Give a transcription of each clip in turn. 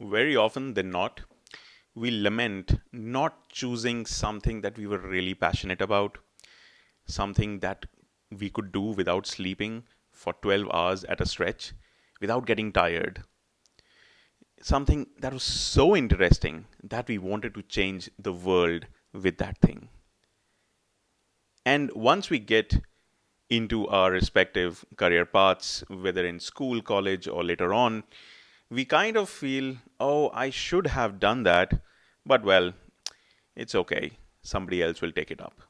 Very often than not, we lament not choosing something that we were really passionate about, something that we could do without sleeping for 12 hours at a stretch, without getting tired, something that was so interesting that we wanted to change the world with that thing. And once we get into our respective career paths, whether in school, college, or later on, we kind of feel, oh, I should have done that, but well, it's okay. Somebody else will take it up.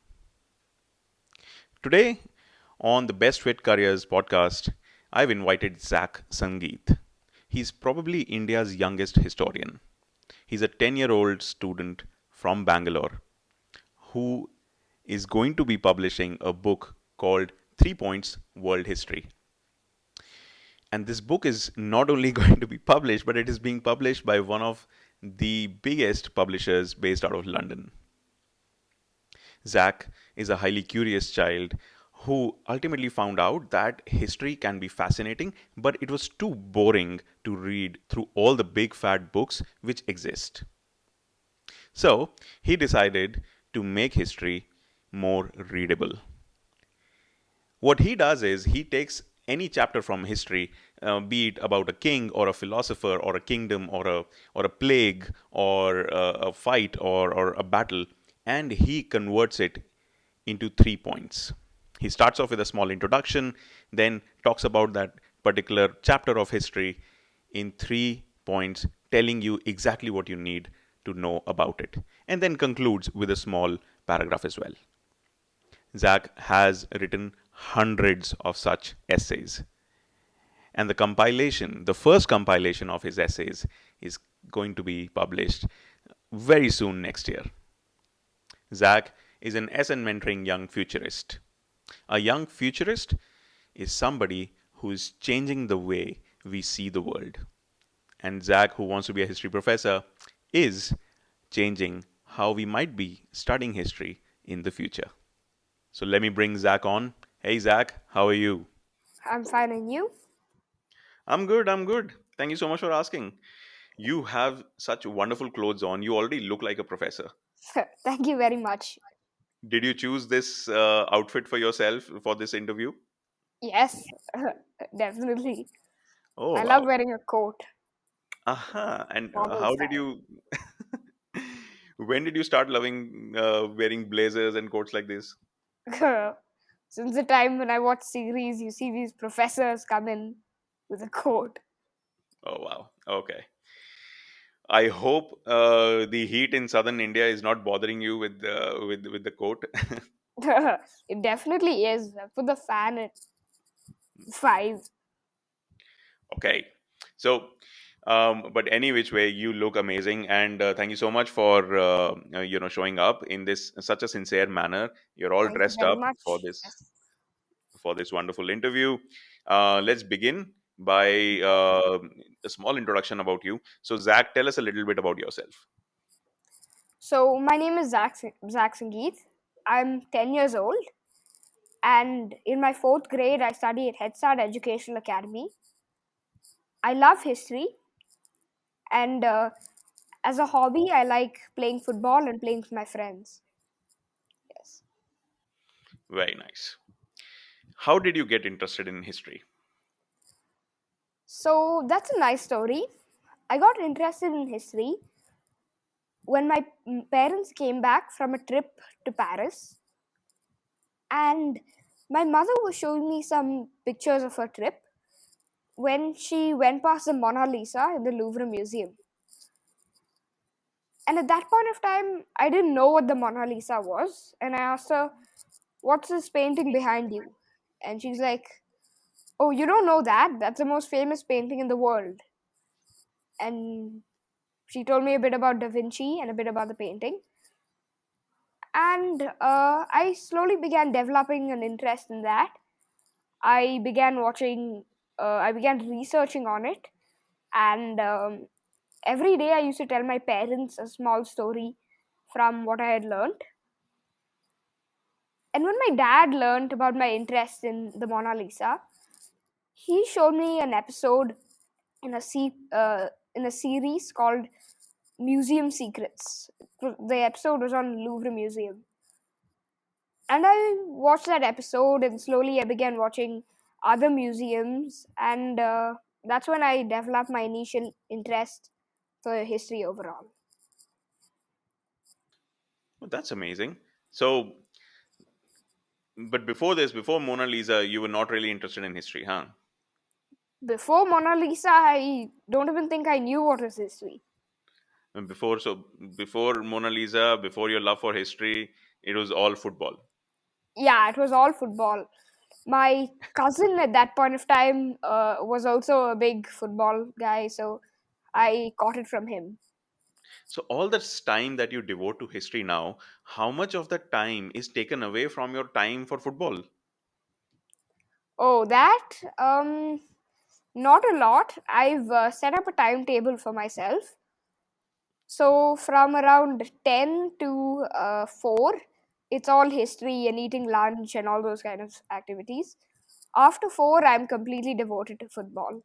Today, on the Best Fit Careers podcast, I've invited Zac Sangeeth. He's probably India's youngest historian. He's a 10-year-old student from Bangalore who is going to be publishing a book called 3 Points World History. And this book is not only going to be published, but it is being published by one of the biggest publishers based out of London. Zac is a highly curious child who ultimately found out that history can be fascinating, but it was too boring to read through all the big fat books which exist. So he decided to make history more readable. What he does is he takes any chapter from history, be it about a king or a philosopher or a kingdom or a plague or a fight or a battle, and he converts it into 3 points. He starts off with a small introduction, then talks about that particular chapter of history in 3 points, telling you exactly what you need to know about it, and then concludes with a small paragraph as well. Zac has written hundreds of such essays. And the first compilation of his essays, is going to be published very soon next year. Zac is an SN Mentoring Young Futurist. A young futurist is somebody who is changing the way we see the world. And Zac, who wants to be a history professor, is changing how we might be studying history in the future. So let me bring Zac on. Hey, Zac, how are you? I'm fine, and you? I'm good, I'm good. Thank you so much for asking. You have such wonderful clothes on. You already look like a professor. Thank you very much. Did you choose this outfit for yourself for this interview? Yes, definitely. Oh, I love wow. wearing a coat, Aha. And formal how did style. you, when did you start loving wearing blazers and coats like this? Since the time when I watch series, you see these professors come in with a coat. Oh, wow. Okay. I hope the heat in southern India is not bothering you with the coat. It definitely is. I put the fan at 5. Okay. So, but any which way, you look amazing, and thank you so much for showing up in this such a sincere manner. You're all Thank you dressed very up much. Yes. for this wonderful interview. Let's begin by a small introduction about you. So, Zach, tell us a little bit about yourself. So, my name is Zac Sangeeth. I'm 10 years old, and in my fourth grade, I study at Head Start Educational Academy. I love history, and as a hobby, I like playing football and playing with my friends. Yes. Very nice. How did you get interested in history? So that's a nice story. I got interested in history when my parents came back from a trip to Paris, and my mother was showing me some pictures of her trip when she went past the Mona Lisa in the Louvre Museum. And at that point of time, I didn't know what the Mona Lisa was, and I asked her, "What's this painting behind you?" And she's like, "Oh, you don't know that? That's the most famous painting in the world." And she told me a bit about Da Vinci and a bit about the painting. And I slowly began developing an interest in that. I began watching, I began researching on it. And every day I used to tell my parents a small story from what I had learned. And when my dad learned about my interest in the Mona Lisa, he showed me an episode in a in a series called Museum Secrets. The episode was on Louvre Museum. And I watched that episode, and slowly I began watching other museums, and that's when I developed my initial interest for history overall. Well, that's amazing. So, but before this, before Mona Lisa, you were not really interested in history, huh? Before Mona Lisa, I don't even think I knew what was history. And before Mona Lisa, before your love for history, it was all football. Yeah, it was all football. My cousin at that point of time was also a big football guy, so I caught it from him. So all this time that you devote to history now, how much of that time is taken away from your time for football? Oh, that? Not a lot. I've set up a timetable for myself. So from around 10 to 4, it's all history and eating lunch and all those kind of activities. After 4, I'm completely devoted to football.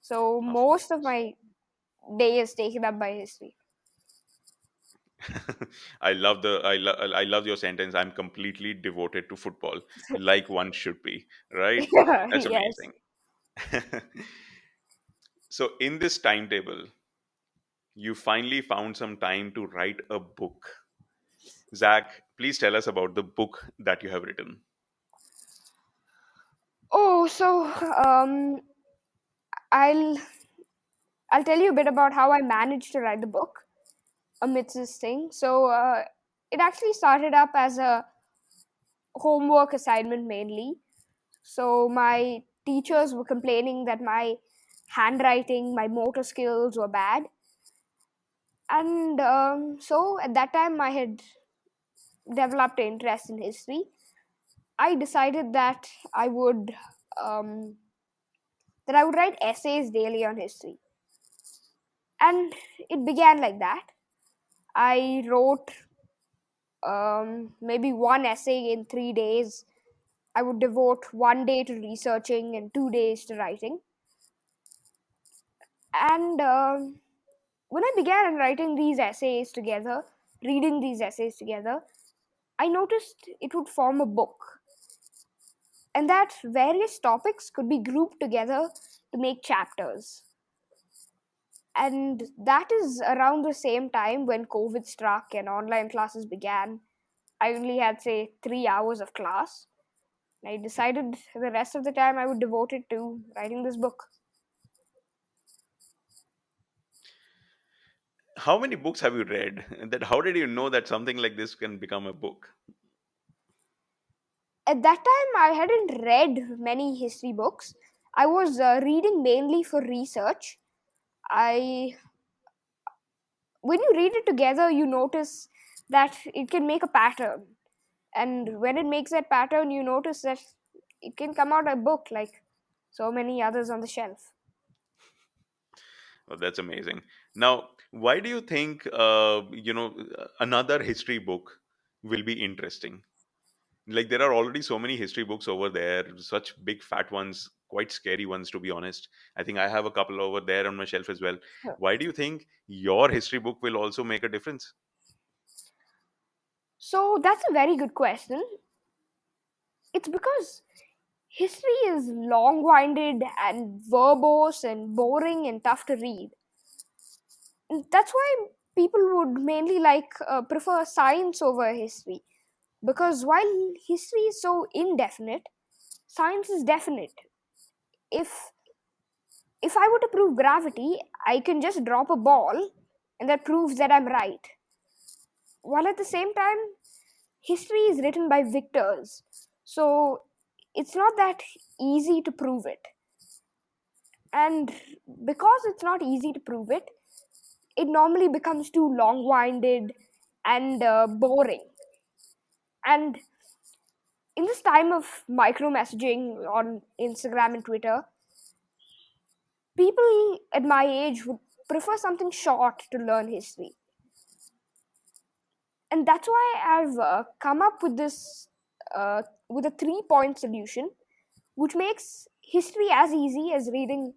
So Of most of course. my day is taken up by history. I love your sentence. I'm completely devoted to football, like one should be, right? That's Yes. amazing. So in this timetable, you finally found some time to write a book. Zach, please tell us about the book that you have written. Oh, so I'll I'll tell you a bit about how I managed to write the book amidst this thing. So it actually started up as a homework assignment mainly. So my teachers were complaining that my handwriting, my motor skills were bad, and so at that time I had developed an interest in history. I decided um, that I would write essays daily on history, and it began like that. I wrote maybe one essay in 3 days. I would devote one day to researching and 2 days to writing. And when I began writing these essays together, reading these essays together, I noticed it would form a book, and that various topics could be grouped together to make chapters. And that is around the same time when COVID struck and online classes began. I only had, say, 3 hours of class. I decided the rest of the time I would devote it to writing this book. How many books have you read? That how did you know that something like this can become a book? At that time, I hadn't read many history books. I was reading mainly for research. I, when you read it together, you notice that it can make a pattern, and when it makes that pattern, you notice that it can come out a book like so many others on the shelf. Oh, that's amazing. Now, why do you think another history book will be interesting? Like there are already so many history books over there, such big fat ones, quite scary ones to be honest. I think I have a couple over there on my shelf as well. Why do you think your history book will also make a difference? So that's a very good question. It's because history is long winded and verbose and boring and tough to read. And that's why people would mainly prefer science over history. Because while history is so indefinite, science is definite. If if I were to prove gravity, I can just drop a ball and that proves that I'm right. While at the same time, history is written by victors. So it's not that easy to prove it. And because it's not easy to prove it, it normally becomes too long winded and boring. And in this time of micro messaging on Instagram and Twitter, people at my age would prefer something short to learn history. And that's why I've come up with with a 3 point solution, which makes history as easy as reading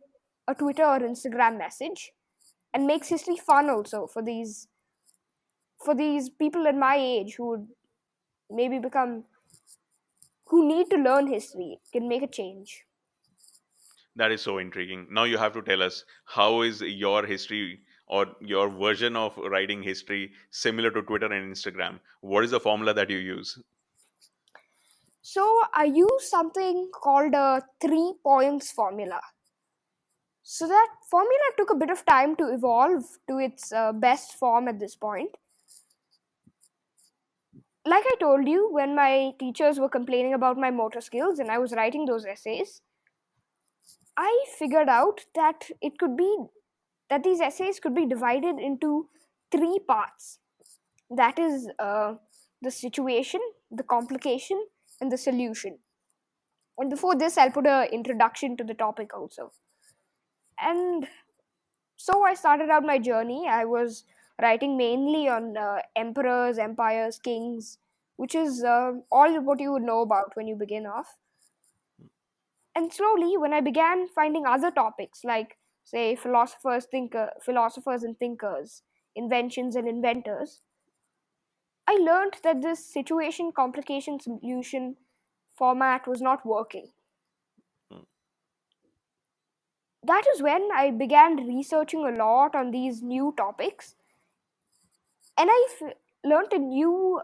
a Twitter or Instagram message. and makes history fun also for these people in my age who would maybe become who need to learn history, can make a change. That is so intriguing. Now you have to tell us, how is your history or your version of writing history similar to Twitter and Instagram? What is the formula that you use? So I use something called a 3 points formula. So that formula took a bit of time to evolve to its best form at this point. Like I told you, when my teachers were complaining about my motor skills and I was writing those essays, I figured out that it could be that these essays could be divided into 3 parts. That is the situation, the complication, and the solution. And before this, I'll put an introduction to the topic also. And so I started out my journey. I was writing mainly on emperors, empires, kings, which is all what you would know about when you begin off. And slowly, when I began finding other topics like, say, philosophers and thinkers, inventions and inventors, I learned that this situation, complication, solution format was not working. Hmm. That is when I began researching a lot on these new topics, and learned a new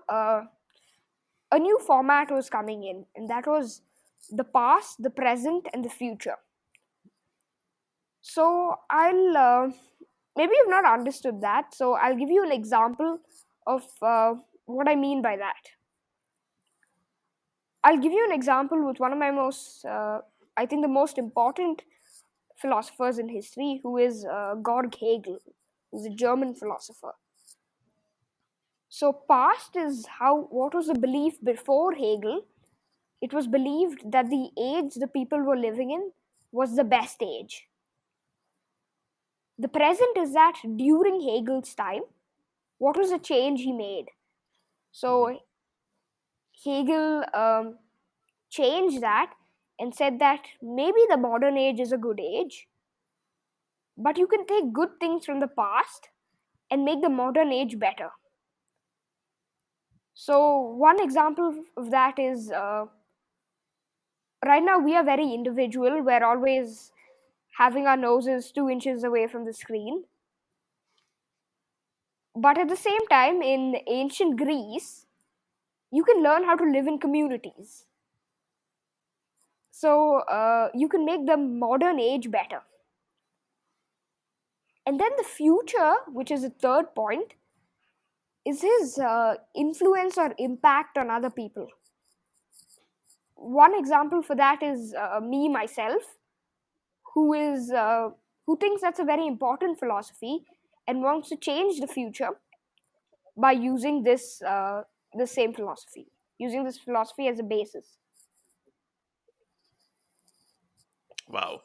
format was coming in, and that was the past, the present, and the future. So I'll maybe you've not understood that, so I'll give you an example of what I mean by that. I'll give you an example with one of my most, I think, the most important philosophers in history, who is Georg Hegel, who's a German philosopher. So, past is how what was the belief before Hegel. It was believed that the age the people were living in was the best age. The present is that during Hegel's time, what was the change he made? Mhm. So, Hegel changed that and said that maybe the modern age is a good age, but you can take good things from the past and make the modern age better. So, one example of that is right now we are very individual. We're always having our noses 2 inches away from the screen. But at the same time, in ancient Greece, you can learn how to live in communities. So, you can make the modern age better. And then the future, which is the third point, is his influence or impact on other people. One example for that is me myself, who is who thinks that's a very important philosophy and wants to change the future by using this same philosophy, using this philosophy as a basis. Wow.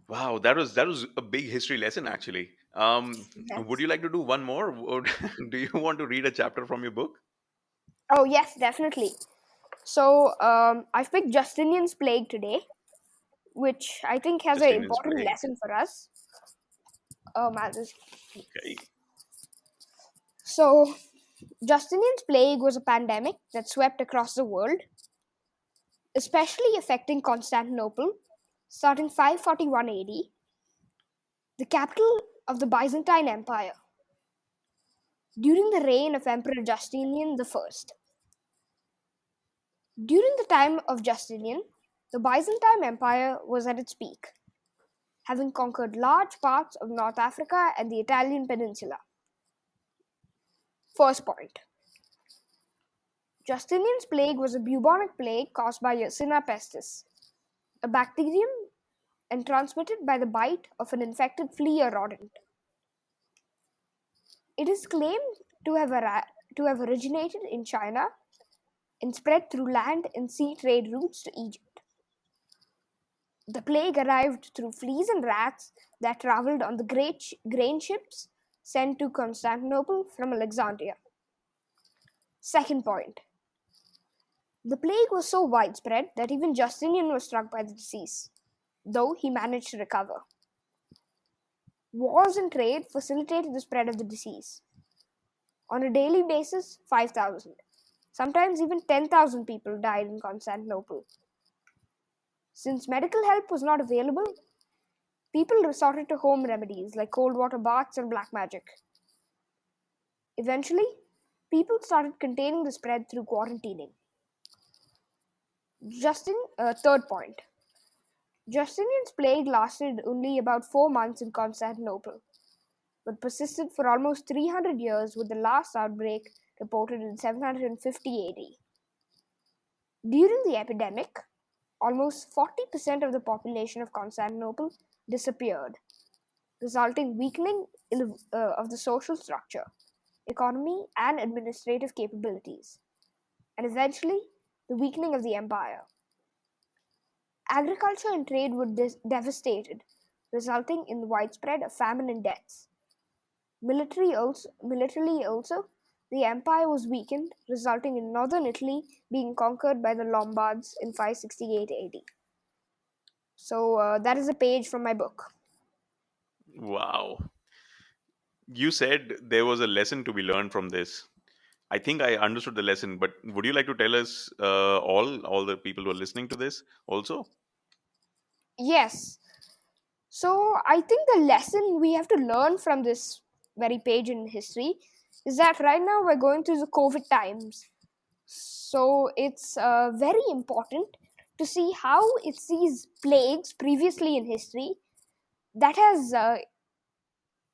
Wow, that was a big history lesson actually. Would Yes. you like to do one more? Or do you want to read a chapter from your book? Oh yes, definitely. So I've picked Justinian's Plague today, which I think has an Justinian's important Plague. lesson for us. I'll just- Okay. So Justinian's plague was a pandemic that swept across the world, especially affecting Constantinople, starting 541 AD, the capital of the Byzantine Empire, during the reign of Emperor Justinian I. During the time of Justinian, the Byzantine Empire was at its peak, having conquered large parts of North Africa and the Italian peninsula. First point, Justinian's plague was a bubonic plague caused by Yersinia pestis, a bacterium and transmitted by the bite of an infected flea or rodent. It is claimed to have originated in China and spread through land and sea trade routes to Egypt. The plague arrived through fleas and rats that traveled on the great grain ships sent to Constantinople from Alexandria. Second point, the plague was so widespread that even Justinian was struck by the disease, though he managed to recover. Wars and trade facilitated the spread of the disease. On a daily basis, 5,000. Sometimes even 10,000 people died in Constantinople. Since medical help was not available, people resorted to home remedies like cold water baths and black magic. Eventually, people started containing the spread through quarantining. Third point. Justinian's plague lasted only about 4 months in Constantinople, but persisted for almost 300 years, with the last outbreak reported in 750 AD. During the epidemic, almost 40% of the population of Constantinople disappeared, resulting weakening of the social structure, economy, and administrative capabilities, and eventually the weakening of the empire. Agriculture and trade were devastated, resulting in widespread famine and deaths. Militarily also, the empire was weakened, resulting in northern Italy being conquered by the Lombards in 568 AD. So that is a page from my book. Wow. You said there was a lesson to be learned from this. I think I understood the lesson, but would you like to tell us all the people who are listening to this also? Yes. So I think the lesson we have to learn from this very page in history is that right now we're going through the COVID times. So it's very important to see how it's these plagues previously in history that has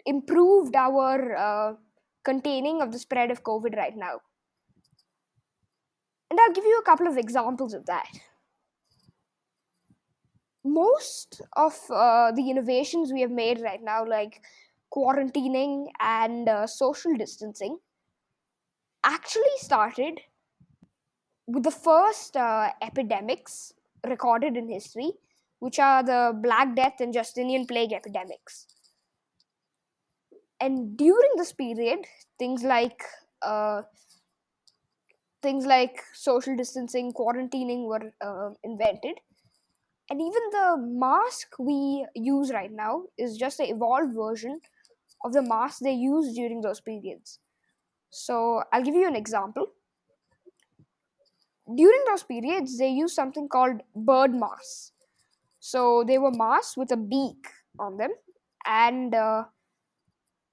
improved our containing of the spread of COVID right now. And I'll give you a couple of examples of that. Most of the innovations we have made right now, like quarantining and social distancing, actually started with the first epidemics recorded in history, which are the Black Death and Justinian Plague epidemics. And during this period, things like uh, things like social distancing, quarantining were invented. And even the mask we use right now is just an evolved version of the mask they used during those periods. So I'll give you an example. During those periods, they used something called bird masks. So they were masks with a beak on them. And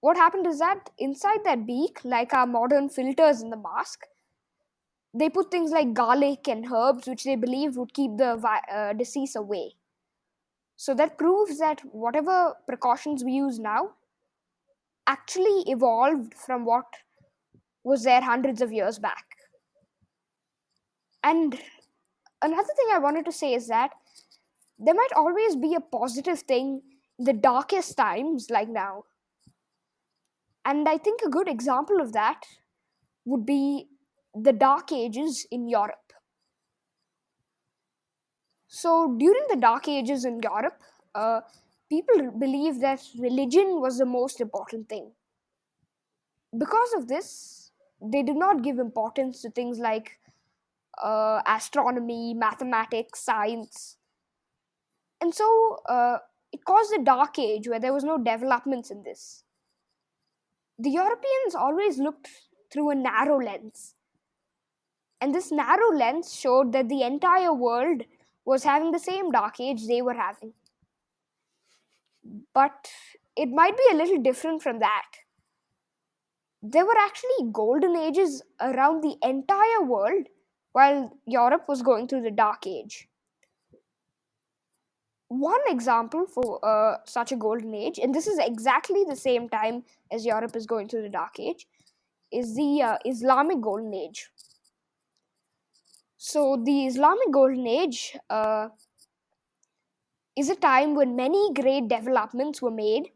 what happened is that inside that beak, like our modern filters in the mask, they put things like garlic and herbs, which they believed would keep the disease away. So that proves that whatever precautions we use now actually evolved from what was there hundreds of years back. And another thing I wanted to say is that there might always be a positive thing in the darkest times like now. And I think a good example of that would be the Dark Ages in Europe. So during the Dark Ages in Europe, people believed that religion was the most important thing. Because of this, they did not give importance to things like astronomy, mathematics, science. And so it caused a dark age where there was no developments in this. The Europeans always looked through a narrow lens. And this narrow lens showed that the entire world was having the same dark age they were having. But it might be a little different from that. There were actually golden ages around the entire world while Europe was going through the dark age. One example for such a golden age, and this is exactly the same time as Europe is going through the dark age, is the Islamic golden age. So the Islamic golden age is a time when many great developments were made.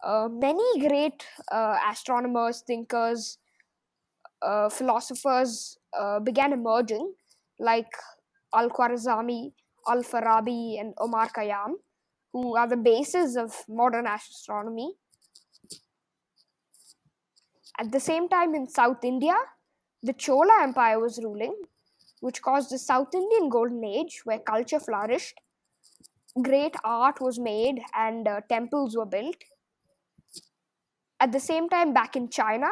Many great astronomers, thinkers, philosophers began emerging, like Al-Khwarizmi, Al-Farabi, and Omar Khayyam, who are the basis of modern astronomy. At the same time, in South India, the Chola Empire was ruling, which caused the South Indian Golden Age, where culture flourished, great art was made, and temples were built. At the same time, back in China,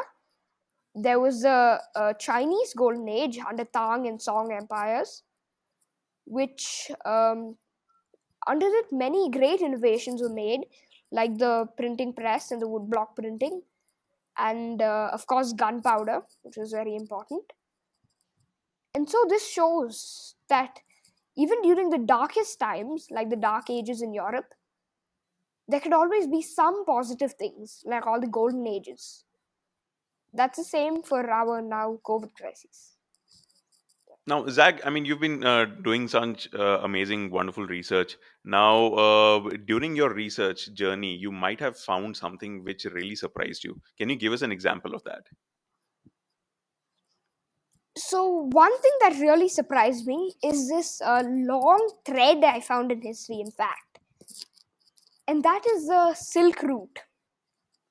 there was a Chinese golden age under Tang and Song empires, which under it many great innovations were made, like the printing press and the woodblock printing, and of course gunpowder, which was very important. And so this shows that even during the darkest times, like the dark ages in Europe, there could always be some positive things, like all the golden ages. That's the same for our now COVID crisis. Now, Zach, I mean, you've been doing such amazing, wonderful research. Now, during your research journey, you might have found something which really surprised you. Can you give us an example of that? So, one thing that really surprised me is this long thread I found in history, in fact, and that is the Silk Route.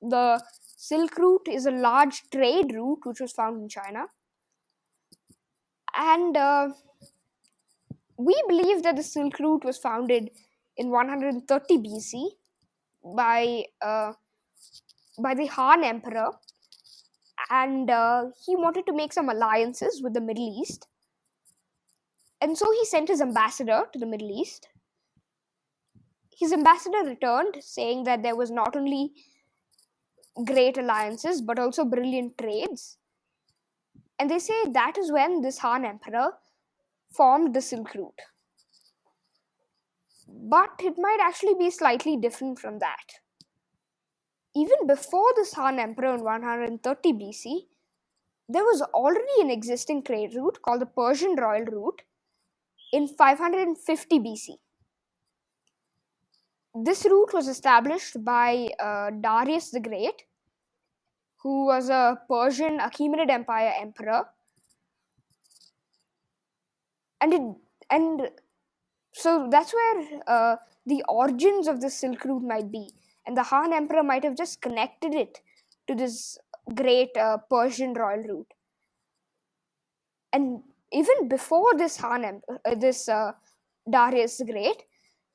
The Silk Route is a large trade route which was found in China, and we believe that the Silk Route was founded in 130 BC by by the Han Emperor, and he wanted to make some alliances with the Middle East, and so he sent his ambassador to the Middle East. His ambassador returned saying that there was not only great alliances but also brilliant trades, and they say that is when this Han Emperor formed the Silk Route. But it might actually be slightly different from that. Even before this Han Emperor in 130 BC, there was already an existing trade route called the Persian Royal Route in 550 BC. This route was established by Darius the Great, who was a Persian Achaemenid Empire emperor, and it and so that's where the origins of the Silk Route might be, and the Han Emperor might have just connected it to this great Persian royal route. And even before this this Darius the Great,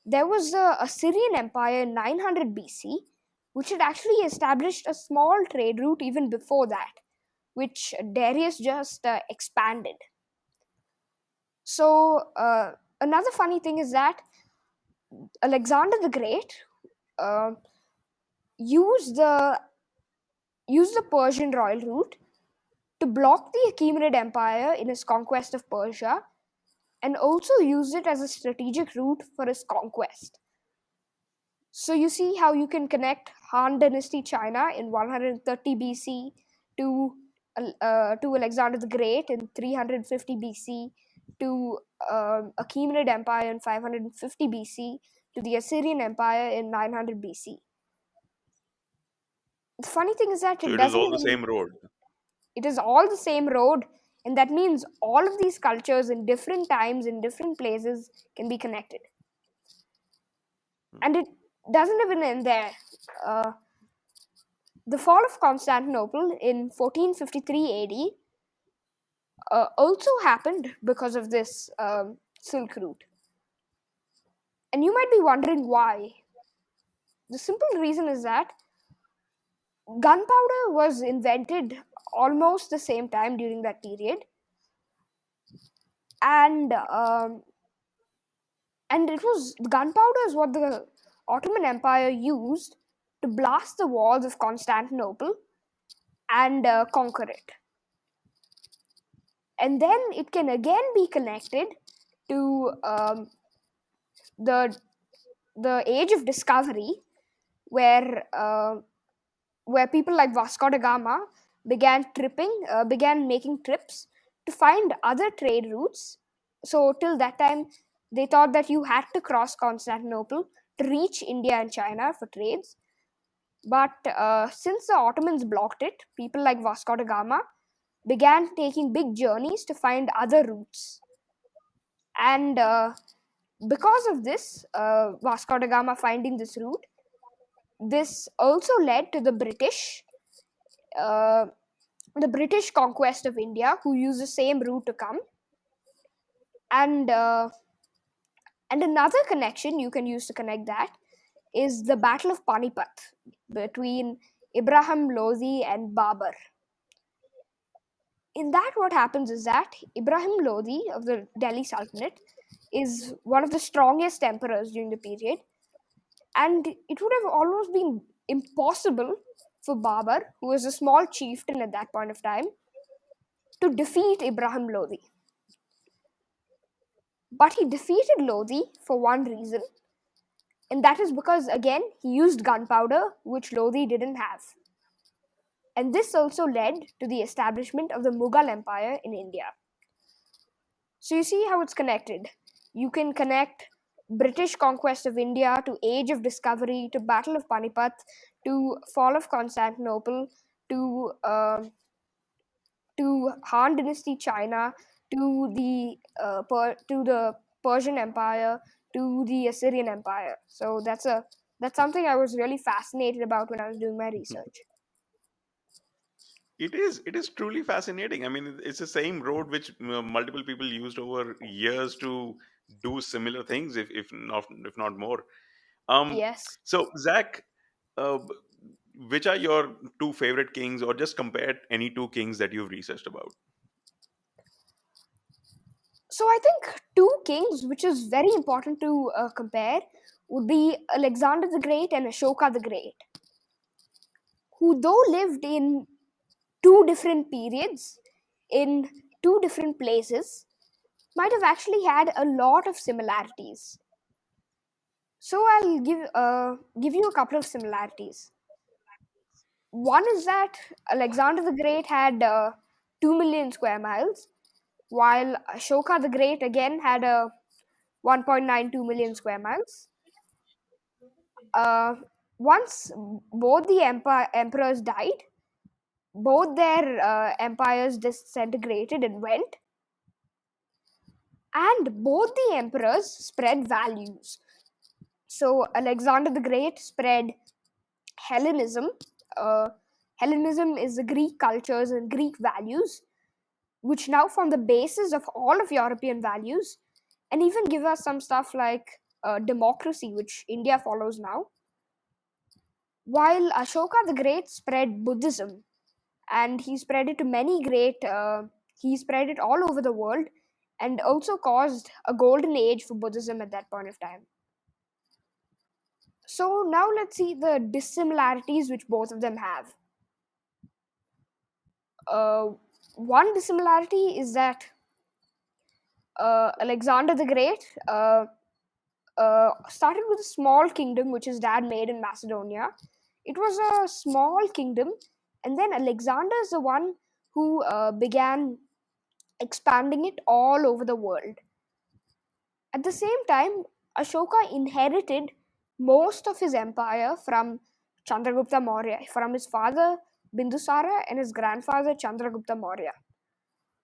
there was a Assyrian Empire in 900 BC, which had actually established a small trade route even before that, which Darius just expanded. So another funny thing is that Alexander the Great uh, used the used the Persian royal route to block the Achaemenid Empire in his conquest of Persia, and also used it as a strategic route for his conquest. So you see how you can connect Han Dynasty China in 130 BC to to Alexander the Great in 350 BC, to Achaemenid Empire in 550 BC, to the Assyrian Empire in 900 BC. The funny thing is that So it it is doesn't all the even, same road. it is all the same road, and that means all of these cultures in different times in different places can be connected. And it doesn't even end there. uh, the fall of Constantinople in 1453 AD also happened because of this Silk Route. And you might be wondering why. The simple reason is that gunpowder was invented almost the same time during that period, and it was gunpowder is what the Ottoman Empire used to blast the walls of Constantinople and conquer it. And then it can again be connected to the age of discovery, where people like Vasco da Gama began making trips to find other trade routes. So till that time, they thought that you had to cross Constantinople to reach India and China for trades. But since the Ottomans blocked it, people like Vasco da Gama began taking big journeys to find other routes. And because of this, Vasco da Gama finding this route, this also led to uh, the British conquest of India, who used the same route to come. And another connection you can use to connect that is the Battle of Panipat between Ibrahim Lodi and Babur. In that, what happens is that Ibrahim Lodi of the Delhi Sultanate is one of the strongest emperors during the period, and it would have almost been impossible for Babur, who was a small chieftain at that point of time, to defeat Ibrahim Lodi. But he defeated Lodi for one reason, and that is because, again, he used gunpowder, which Lodi didn't have. And this also led to the establishment of the Mughal Empire in India. So you see how it's connected. You can connect British conquest of India to Age of Discovery to Battle of Panipat to fall of Constantinople to Han Dynasty China to the Persian Empire to the Assyrian Empire. So that's something I was really fascinated about when I was doing my research. It is truly fascinating. I mean, it's the same road which multiple people used over years to do similar things, if not more. Um, Yes. so Zach, uh, b- which are your two favorite kings, or just compare any two kings that you've researched about? So I think two kings, which is very important to compare, would be Alexander the Great and Ashoka the Great, who though lived in two different periods, in two different places, might have actually had a lot of similarities. So I'll give you a couple of similarities. One is that Alexander the Great had 2 million square miles, while Ashoka the Great again had 1.92 million square miles. Uh, Once both the emperors died, both their empires disintegrated and went, and both the emperors spread values. So Alexander the Great spread Hellenism. Uh, Hellenism is the Greek cultures and Greek values, which now form the basis of all of European values, and even give us some stuff like democracy, which India follows now. While Ashoka the Great spread Buddhism, and he spread it to he spread it all over the world, and also caused a golden age for Buddhism at that point of time. So now let's see the dissimilarities which both of them have. Uh, One dissimilarity is that Alexander the Great started with a small kingdom which his dad made in Macedonia. It was a small kingdom, and then Alexander is the one who began expanding it all over the world. At the same time, Ashoka inherited most of his empire from Chandragupta Maurya, from his father Bindusara and his grandfather Chandragupta Maurya.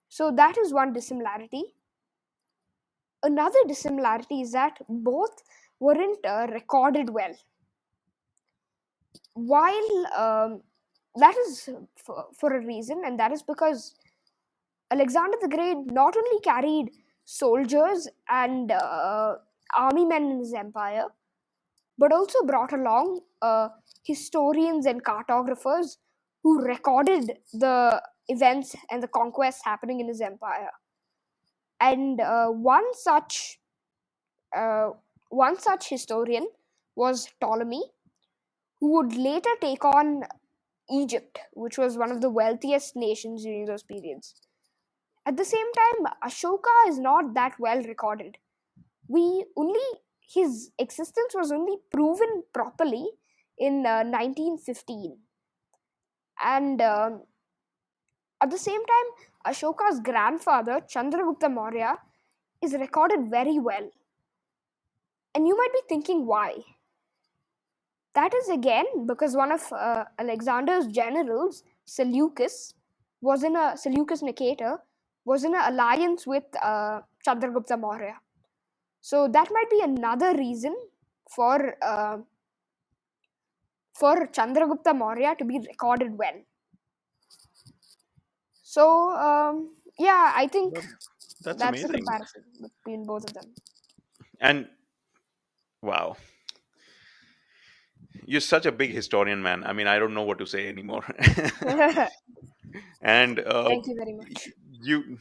So that is one dissimilarity. Another dissimilarity is that both weren't recorded well. While that is for a reason, and that is because Alexander the Great not only carried soldiers and army men in his empire, but also brought along historians and cartographers who recorded the events and the conquests happening in his empire. And uh, one such historian was Ptolemy, who would later take on Egypt, which was one of the wealthiest nations during those periods. At the same time, Ashoka is not that well recorded. We only His existence was only proven properly in 1915, and at the same time, Ashoka's grandfather Chandragupta Maurya is recorded very well. And you might be thinking why. That is again because one of Alexander's generals, Seleucus Nicator, was in an alliance with Chandragupta Maurya. So that might be another reason for uh, for Chandragupta Maurya to be recorded well. So yeah, I think Well, that's that's the amazing. comparison between both of them. And wow, You're such a big historian, man. I mean, I don't know what to say anymore. Thank And you very much. you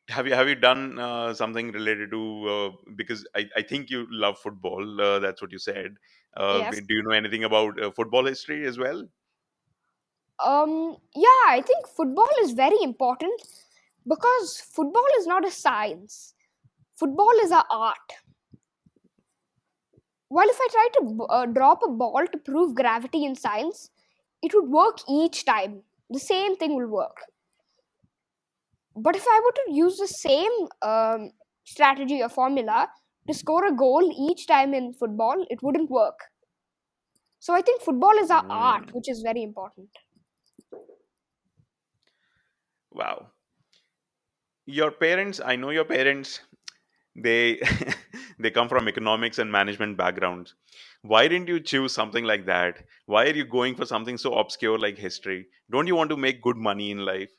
have you done something related to because I think you love football. That's what you said. Yes. Do you know anything about football history as well? Yeah, I think football is very important because football is not a science. Football is a art. While if I try to drop a ball to prove gravity in science, it would work each time. The same thing will work. But if I were to use the same strategy or formula to score a goal each time in football, it wouldn't work. So I think football is our art, Mm, which is very important. wow. Your parents, I know your parents, they they come from economics and management backgrounds. Why didn't you choose something like that? Why are you going for something so obscure like history? Don't you want to make good money in life?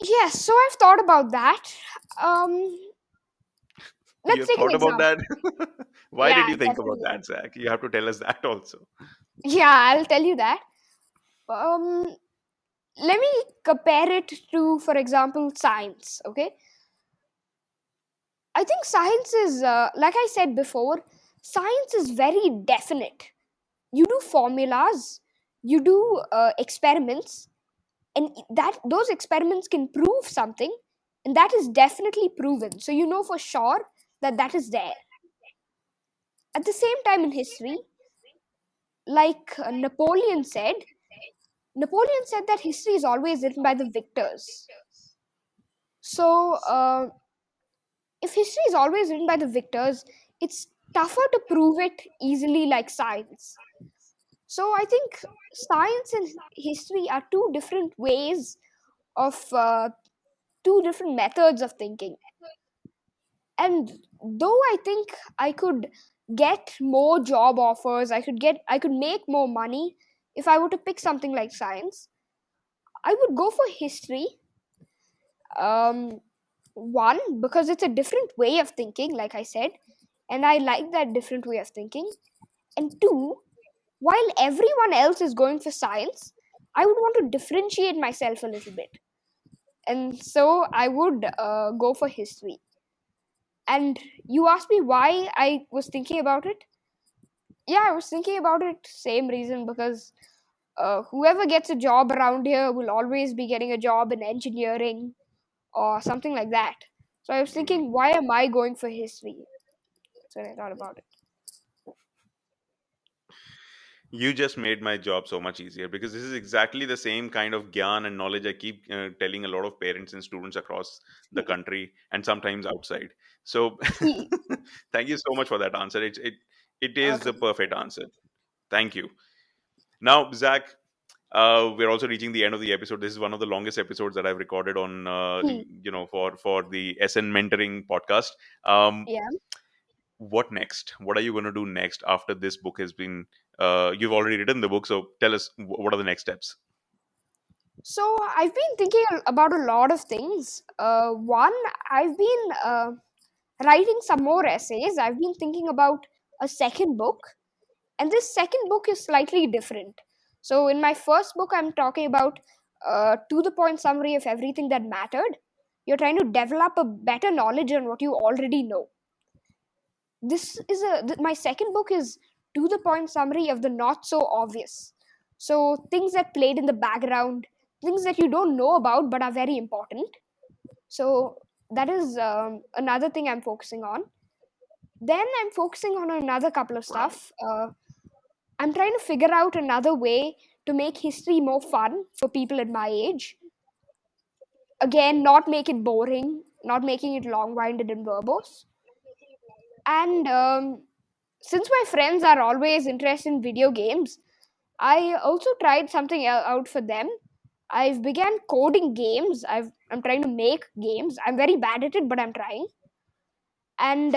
Yes, so I've thought about that. Um, You let's have take an thought about example. that? Why did Yeah, you think about definitely. that, Zach? You have to tell us that also. Yeah, I'll tell you that. Um, Let me compare it to, for example, science. Okay, I think science is, like I said before, science is very definite. You do formulas, you do experiments, and that those experiments can prove something, and that is definitely proven. So you know for sure that that is there. At the same time, in history, like Napoleon said that history is always written by the victors. So if history is always written by the victors, it's tougher to prove it easily like science. So I think science and history are two different ways of two different methods of thinking. And though I think I could get more job offers, I could make more money if I were to pick something like science, I would go for history. Um, One, because it's a different way of thinking, like I said, and I like that different way of thinking. And two, while everyone else is going for science, I would want to differentiate myself a little bit. And so I would go for history. And you asked me why I was thinking about it. Yeah, I was thinking about it, same reason, because whoever gets a job around here will always be getting a job in engineering or something like that. So I was Mm. thinking, why am I going for history? That's when I thought about it. You just made my job so much easier because this is exactly the same kind of gyan and knowledge I keep telling a lot of parents and students across the country and sometimes outside. So, He, thank you so much for that answer. It is the okay. perfect answer. Thank you. Now, Zach, we're also reaching the end of the episode. This is one of the longest episodes that I've recorded on, He, for the SN Mentoring podcast. Um, yeah. what next? What are you going to do next after this book has been? You've already written the book, so tell us what are the next steps. So I've been thinking about a lot of things. One, I've been writing some more essays. I've been thinking about a second book, and this second book is slightly different. So in my first book, I'm talking about to the point summary of everything that mattered. You're trying to develop a better knowledge on what you already know. My second book is to the point summary of the not so obvious. So things that played in the background, things that you don't know about but are very important. So that is another thing I'm focusing on. Then I'm focusing on another couple of Wow. stuff. I'm trying to figure out another way to make history more fun for people at my age. Again, not make it boring, not making it long-winded and verbose. And since my friends are always interested in video games, I also tried something out for them. I've began coding games. I'm trying to make games. I'm very bad at it, but I'm trying, and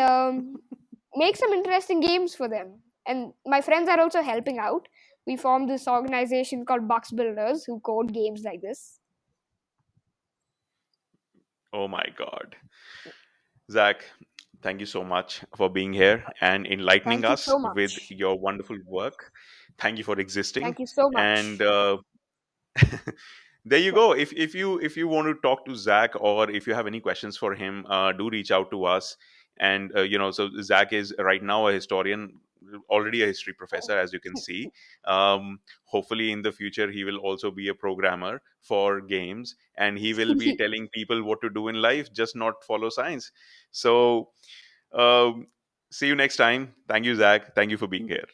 make some interesting games for them. And my friends are also helping out. We formed this organization called Bucks Builders who code games like this. Oh my God, Zach. Thank you so much for being here and enlightening Thank you us so with much. your wonderful work. Thank you for existing. Thank you so And much. there you Yeah. go. If you want to talk to Zach, or if you have any questions for him, do reach out to us. And so Zach is right now a historian, already a history professor, as you can see. Hopefully in the future he will also be a programmer for games, and he will be telling people what to do in life, just not follow science. So um, see you next time. Thank you, Zach. Thank you for being here.